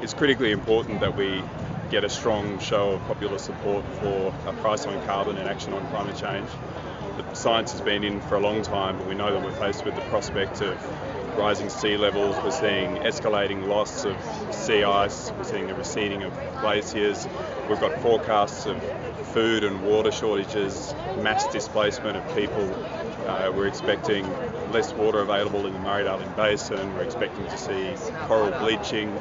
It's critically important that we get a strong show of popular support for a price on carbon and action on climate change. The science has been in for a long time, but we know that we're faced with the prospect of rising sea levels. We're seeing escalating loss of sea ice. We're seeing the receding of glaciers. We've got forecasts of food and water shortages, mass displacement of people. We're expecting less water available in the Murray-Darling Basin. We're expecting to see coral bleaching.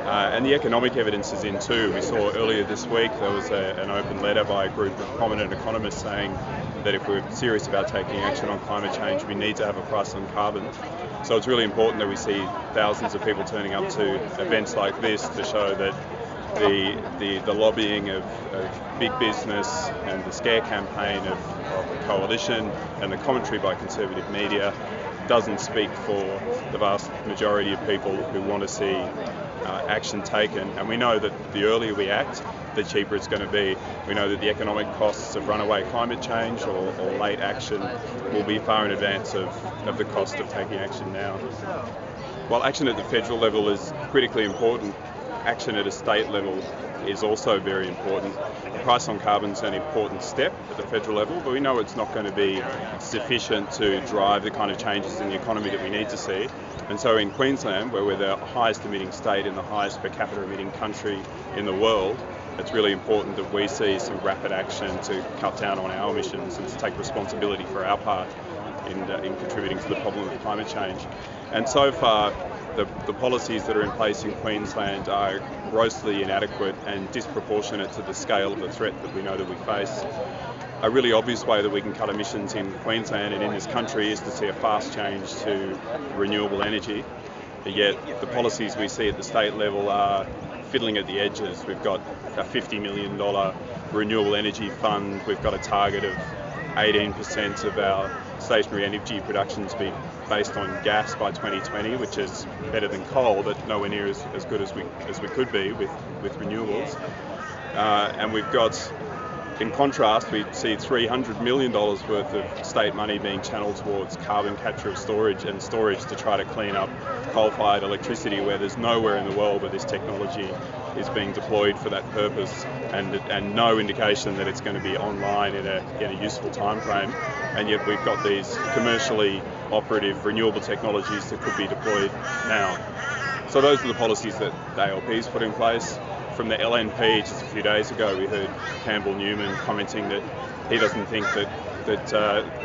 And the economic evidence is in too. We saw earlier this week there was an open letter by a group of prominent economists saying that if we're serious about taking action on climate change, we need to have a price on carbon. So it's really important that we see thousands of people turning up to events like this to show that the lobbying of big business and the scare campaign of the coalition and the commentary by conservative media doesn't speak for the vast majority of people who want to see action taken. And we know that the earlier we act, the cheaper it's going to be. We know that the economic costs of runaway climate change or late action will be far in advance of the cost of taking action now. While action at the federal level is critically important, action at a state level is also very important. The price on carbon is an important step at the federal level, but we know it's not going to be sufficient to drive the kind of changes in the economy that we need to see. And so in Queensland, where we're the highest emitting state and the highest per capita emitting country in the world, it's really important that we see some rapid action to cut down on our emissions and to take responsibility for our part in contributing to the problem of climate change. And so far, the policies that are in place in Queensland are grossly inadequate and disproportionate to the scale of the threat that we know that we face. A really obvious way that we can cut emissions in Queensland and in this country is to see a fast change to renewable energy. Yet the policies we see at the state level are fiddling at the edges. We've got a $50 million renewable energy fund. We've got a target of 18% of our stationary energy production to be based on gas by 2020, which is better than coal, but nowhere near as good as we could be with renewables. And we've got, in contrast, we see $300 million worth of state money being channeled towards carbon capture and storage to try to clean up coal-fired electricity, where there's nowhere in the world where this technology is being deployed for that purpose, and no indication that it's going to be online in a useful time frame. And yet we've got these commercially operative renewable technologies that could be deployed now. So those are the policies that the ALP's put in place. From the LNP just a few days ago, we heard Campbell Newman commenting that he doesn't think that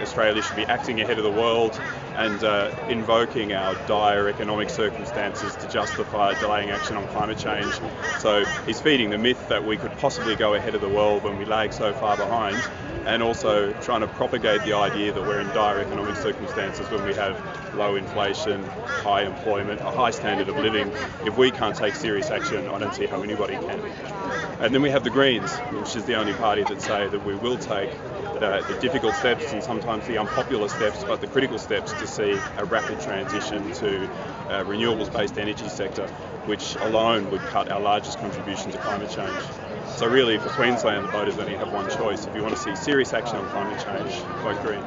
Australia should be acting ahead of the world and invoking our dire economic circumstances to justify delaying action on climate change. So he's feeding the myth that we could possibly go ahead of the world when we lag so far behind, and also trying to propagate the idea that we're in dire economic circumstances when we have low inflation, high employment, a high standard of living. If we can't take serious action, I don't see how anybody can. And then we have the Greens, which is the only party that say that we will take the difficult steps and sometimes the unpopular steps, but the critical steps to see a rapid transition to a renewables-based energy sector, which alone would cut our largest contribution to climate change. So really, for Queensland, the voters only have one choice. If you want to see serious action on climate change, vote Green.